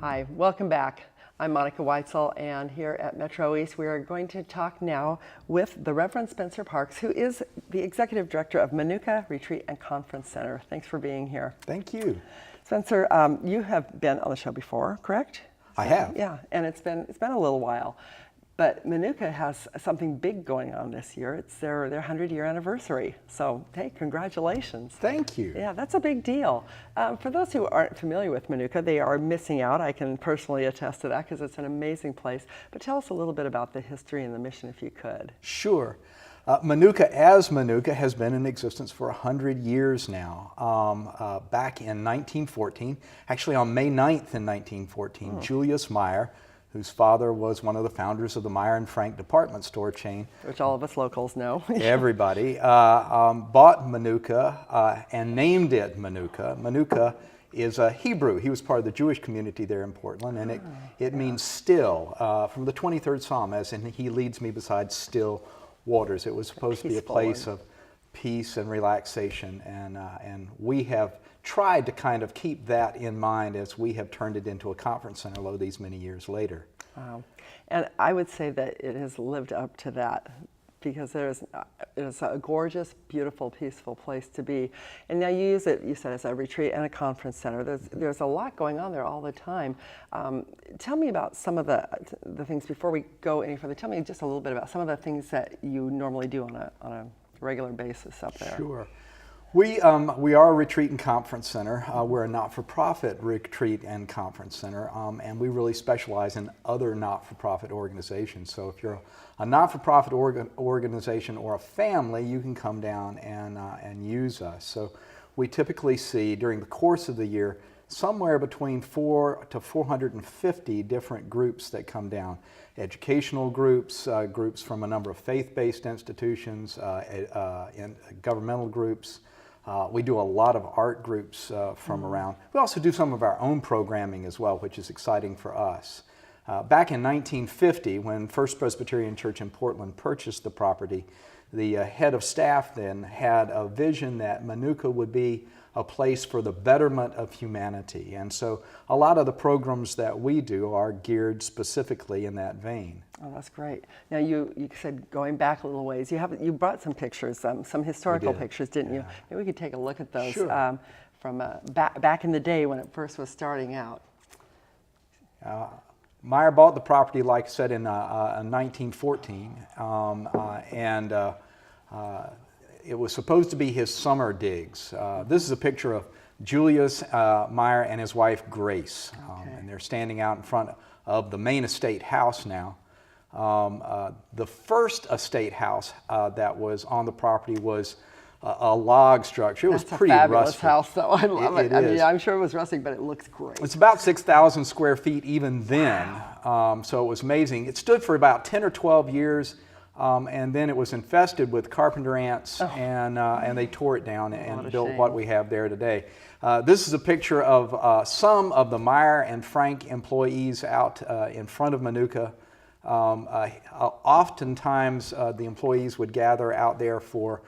Hi, welcome back. I'm Monica Weitzel, and here at MetroEast we are going to talk now with the Reverend Spencer Parks, who is the Executive Director of Menucha Retreat and Conference Center. Thanks for being here. Thank you. Spencer, you have been on the show before, correct? I have. Yeah, and it's been a little while. But Menucha has something big going on this year. It's their 100-year anniversary. So, hey, congratulations. Thank you. Yeah, that's a big deal. For those who aren't familiar with Menucha, they are missing out. I can personally attest to that because it's an amazing place. But tell us a little bit about the history and the mission, if you could. Sure. Menucha has been in existence for 100 years now. Back in 1914, actually on May 9th in 1914, Julius Meyer, whose father was one of the founders of the Meyer and Frank department store chain. Which all of us locals know. Everybody. Bought Menucha and named it Menucha. Menucha is Hebrew. He was part of the Jewish community there in Portland, and it means still, from the 23rd Psalm, as in he leads me beside still waters. It was supposed to be a place of peace and relaxation, and we have tried to kind of keep that in mind as we have turned it into a conference center these many years later. Wow. And I would say that it has lived up to that, because it is a gorgeous, beautiful, peaceful place to be. And now you use it, you said, as a retreat and a conference center. There's a lot going on there all the time. Tell me about some of the things, before we go any further, tell me just a little bit about some of the things that you normally do on a regular basis up there. Sure. We are a retreat and conference center. We're a not-for-profit retreat and conference center, and we really specialize in other not-for-profit organizations. So if you're a not-for-profit organization or a family, you can come down and use us. So we typically see, during the course of the year, somewhere between 400 to 450 different groups that come down. Educational groups, groups from a number of faith-based institutions, and governmental groups. We do a lot of art groups from around. We also do some of our own programming as well, which is exciting for us. Back in 1950, when First Presbyterian Church in Portland purchased the property, the head of staff then had a vision that Menucha would be a place for the betterment of humanity. And so a lot of the programs that we do are geared specifically in that vein. Oh, that's great. Now you said going back a little ways, you brought some pictures, some historical pictures, didn't you? Maybe we could take a look at those. Sure. From back in the day when it first was starting out. Meyer bought the property, like I said, in 1914, and it was supposed to be his summer digs. This is a picture of Julius Meyer and his wife Grace, and they're standing out in front of the main estate house now. The first estate house that was on the property was a log structure. It was pretty rustic. That's a fabulous house, though. I love it. I mean, I'm sure it was rustic, but it looks great. It's about 6,000 square feet even then, so it was amazing. It stood for about 10 or 12 years. And then it was infested with carpenter ants, and they tore it down and built what we have there today. This is a picture of some of the Meyer and Frank employees out in front of Menucha. Oftentimes the employees would gather out there for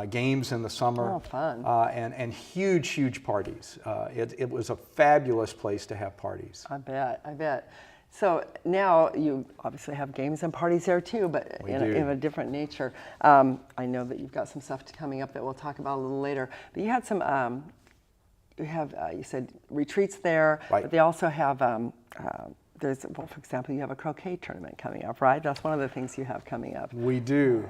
games in the summer. Oh, fun. And huge, huge parties. It was a fabulous place to have parties. I bet. So now you obviously have games and parties there too, but in a different nature. I know that you've got some stuff coming up that we'll talk about a little later. But you had some, you said retreats there, but they also have, for example, you have a croquet tournament coming up, right? That's one of the things you have coming up. We do.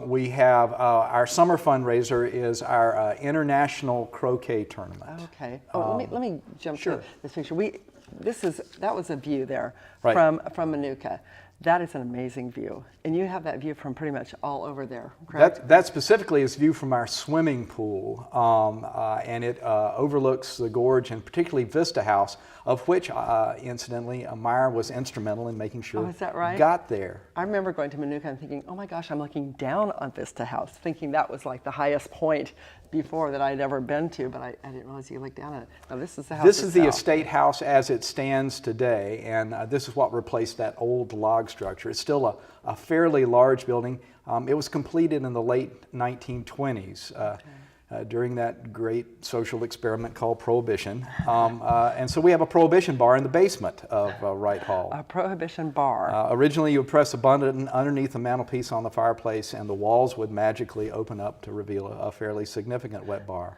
We have our summer fundraiser is our international croquet tournament. Okay. Let me jump to this picture. That was a view there right. from Menucha. That is an amazing view, and you have that view from pretty much all over there, correct? That specifically is view from our swimming pool, and it overlooks the gorge and particularly Vista House, of which, incidentally, Meyer was instrumental in making sure is that right? Got there. I remember going to Menucha and thinking, oh my gosh, I'm looking down on Vista House, thinking that was like the highest point before that I'd ever been to, but I didn't realize you looked down at it. Now this is the house This is the estate house as it stands today, and this is what replaced that old log structure. It's still a fairly large building. It was completed in the late 1920s. during that great social experiment called Prohibition. And so we have a Prohibition bar in the basement of Wright Hall. A Prohibition bar. Originally, you would press a button underneath the mantelpiece on the fireplace, and the walls would magically open up to reveal a fairly significant wet bar.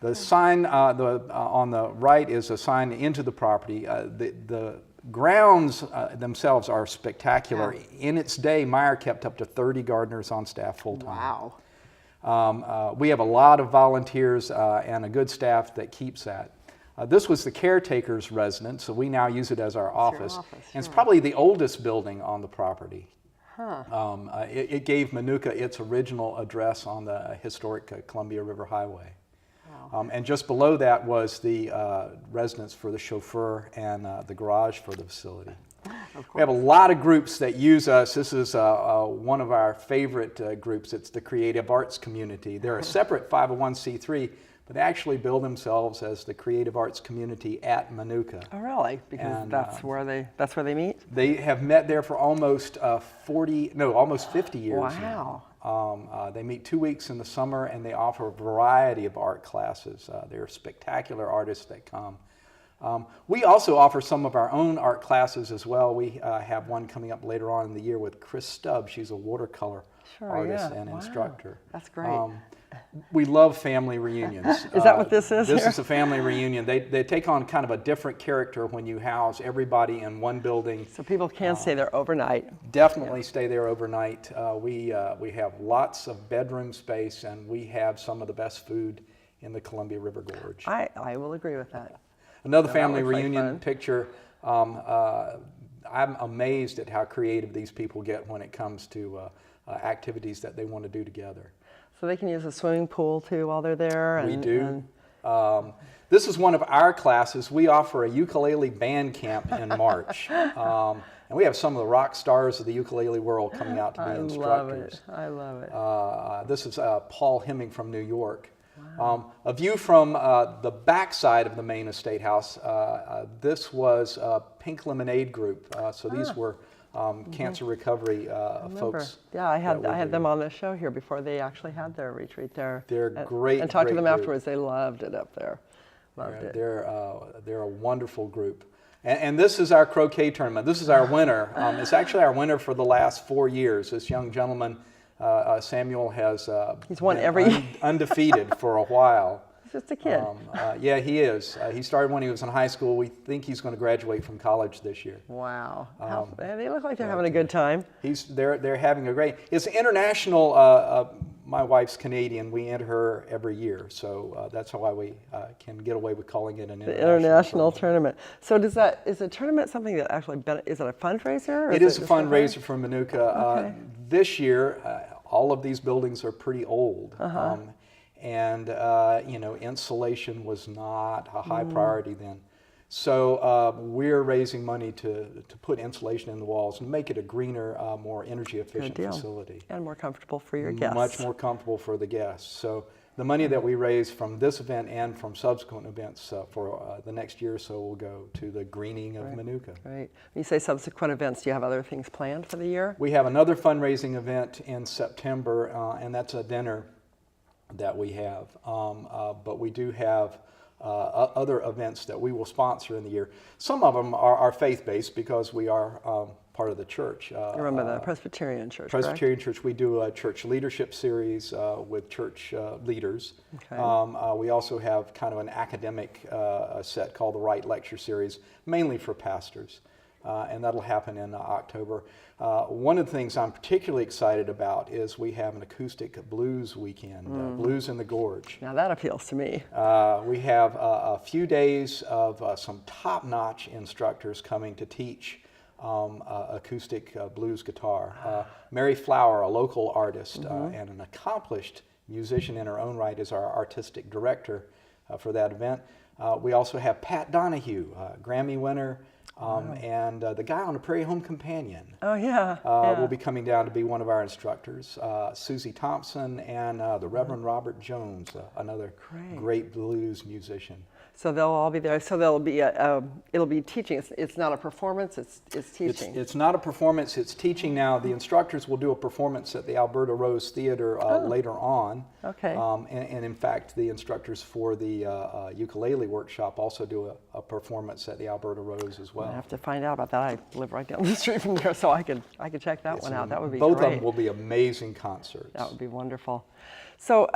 The sign on the right is a sign into the property. The grounds themselves are spectacular. Yeah. In its day, Meyer kept up to 30 gardeners on staff full-time. Wow. We have a lot of volunteers and a good staff that keeps that. This was the caretaker's residence, so we now use it as our office. And it's probably the oldest building on the property. Huh. It gave Menucha its original address on the historic Columbia River Highway. Wow. And just below that was the residence for the chauffeur and the garage for the facility. We have a lot of groups that use us. This is one of our favorite groups. It's the Creative Arts Community. They're a separate 501c3, but they actually bill themselves as the Creative Arts Community at Menucha. Oh, really? Because And, that's where they meet? They have met there for almost almost 50 years. Wow. Now. They meet 2 weeks in the summer, and they offer a variety of art classes. They're spectacular artists that come. We also offer some of our own art classes as well. We have one coming up later on in the year with Chris Stubbs. She's a watercolor artist and instructor. That's great. We love family reunions. Is that what this is? This is a family reunion. They take on kind of a different character when you house everybody in one building. So people can stay there overnight. Definitely stay there overnight. We have lots of bedroom space, and we have some of the best food in the Columbia River Gorge. I will agree with that. Another that family looks like reunion fun. picture. I'm amazed at how creative these people get when it comes to activities that they want to do together. So they can use a swimming pool too while they're there. We do. This is one of our classes. We offer a ukulele band camp in March. And we have some of the rock stars of the ukulele world coming out to be instructors. I love it. This is Paul Hemming from New York. Wow. A view from the back side of the main estate house. This was Pink Lemonade Group. So these were cancer recovery folks. Yeah, I had them on the show here before they actually had their retreat there. They're great. And talked to them group. afterwards. They loved it up there. Loved it. They're a wonderful group. And this is our croquet tournament. This is our winner. It's actually our winner for the last 4 years. This young gentleman, Samuel, has he's won been every undefeated for a while. He's just a kid. Yeah, he is. He started when he was in high school. We think he's going to graduate from college this year. Wow. They look like they're having a good time. They're having a great. It's international. My wife's Canadian. We enter her every year, so that's why we can get away with calling it an international tournament. So is a tournament something that actually is it a fundraiser? Or it is a fundraiser for Menucha. This year, all of these buildings are pretty old. And insulation was not a high priority then. So we're raising money to put insulation in the walls and make it a greener, more energy efficient facility. And more comfortable for your guests. Much more comfortable for the guests. So the money that we raise from this event and from subsequent events for the next year or so will go to the greening of Menucha. Right. When you say subsequent events, do you have other things planned for the year? We have another fundraising event in September, and that's a dinner that we have. But we do have other events that we will sponsor in the year. Some of them are faith-based because we are part of the church. I remember the Presbyterian Church, Presbyterian Church. We do a church leadership series with church leaders. Okay. We also have kind of an academic set called the Right Lecture Series, mainly for pastors. And that'll happen in October. One of the things I'm particularly excited about is we have an acoustic blues weekend, Blues in the Gorge. Now that appeals to me. We have a few days of some top-notch instructors coming to teach acoustic blues guitar. Mary Flower, a local artist and an accomplished musician in her own right, is our artistic director for that event. We also have Pat Donahue, Grammy winner, and the guy on the Prairie Home Companion. Oh, yeah. Will be coming down to be one of our instructors. Susie Thompson and the Reverend Robert Jones, another great blues musician. So they'll all be there. So there'll be it'll be teaching. It's not a performance. It's teaching. It's not a performance. It's teaching. Now the instructors will do a performance at the Alberta Rose Theater later on. Okay. And in fact, the instructors for the ukulele workshop also do a performance at the Alberta Rose as well. I have to find out about that. I live right down the street from there, so I could check that one out. That would be both great. of them will be amazing concerts. That would be wonderful. So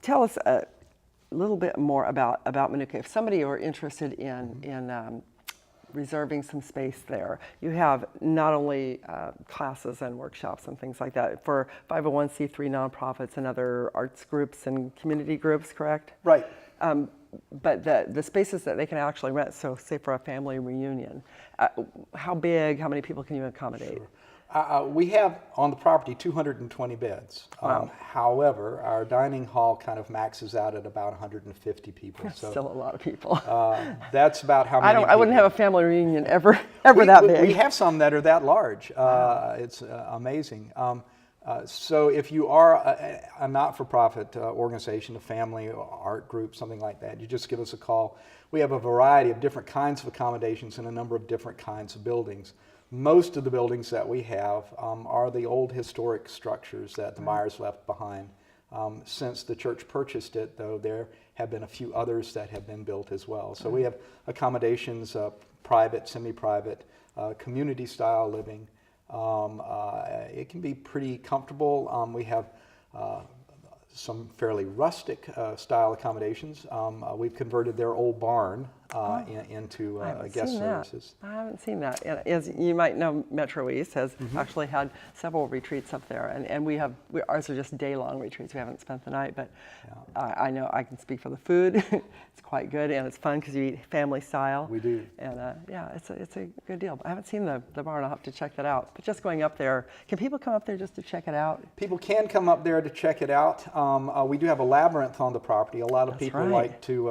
tell us a little bit more about Menucha. If somebody were interested in reserving some space there, you have not only classes and workshops and things like that for 501c3 nonprofits and other arts groups and community groups, correct? Right. But the spaces that they can actually rent, so say for a family reunion, how big, how many people can you accommodate? Sure. We have on the property 220 beds. Wow. However, our dining hall kind of maxes out at about 150 people. That's So still a lot of people. that's about how many. I wouldn't have a family reunion ever that big. We have some that are that large. It's amazing. So if you are a not-for-profit organization, a family or art group, something like that, you just give us a call. We have a variety of different kinds of accommodations in a number of different kinds of buildings. Most of the buildings that we have are the old historic structures that the Myers left behind. Since the church purchased it, though, there have been a few others that have been built as well. So we have accommodations, private, semi-private, community-style living. It can be pretty comfortable. We have some fairly rustic style accommodations. We've converted their old barn into guest services. I haven't seen that. And as you might know, MetroEast has actually had several retreats up there, and ours are just day-long retreats. We haven't spent the night, but I know I can speak for the food. It's quite good, and it's fun because you eat family style. We do. And it's a good deal. I haven't seen the barn. I'll have to check that out. But just going up there, can people come up there just to check it out? People can come up there to check it out. We do have a labyrinth on the property. A lot of people like to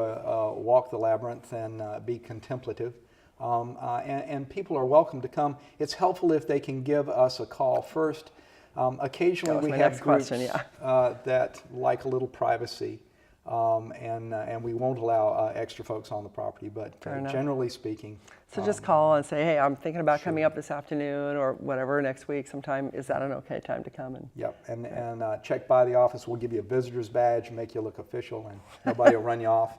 walk the labyrinth and be contemplative. And people are welcome to come. It's helpful if they can give us a call first. Occasionally we have groups that like a little privacy, and we won't allow extra folks on the property, but generally speaking. So just call and say, hey, I'm thinking about coming up this afternoon or whatever next week sometime. Is that an okay time to come? Yep, and check by the office. We'll give you a visitor's badge, make you look official, and nobody will run you off.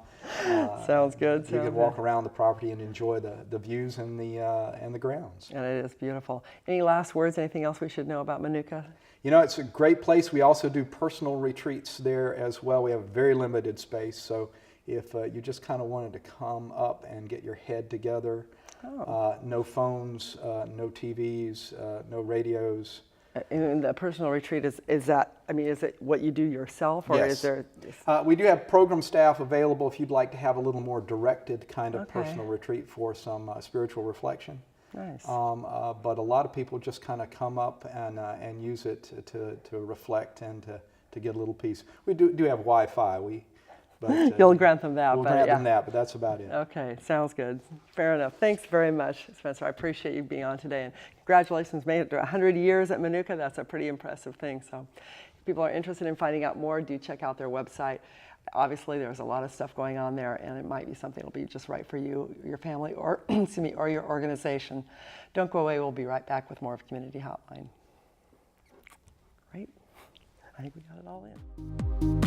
Sounds good. You can walk around the property and enjoy the views and the grounds. And it is beautiful. Any last words? Anything else we should know about Menucha? You know, it's a great place. We also do personal retreats there as well. We have a very limited space, so if you just kind of wanted to come up and get your head together, no phones, no TVs, no radios. And the personal retreat, is that, I mean, is it what you do yourself, or is there? We do have program staff available if you'd like to have a little more directed kind of personal retreat for some spiritual reflection. Nice. But a lot of people just kind of come up and use it to reflect and to get a little peace. We do have Wi-Fi. But, You'll grant them that. We'll grant them that, but that's about it. Okay, sounds good. Fair enough. Thanks very much, Spencer. I appreciate you being on today. And congratulations, made it to 100 years at Menucha. That's a pretty impressive thing. So if people are interested in finding out more, do check out their website. Obviously, there's a lot of stuff going on there, and it might be something that'll be just right for you, your family, or excuse me, or your organization. Don't go away. We'll be right back with more of Community Hotline. Right? I think we got it all in.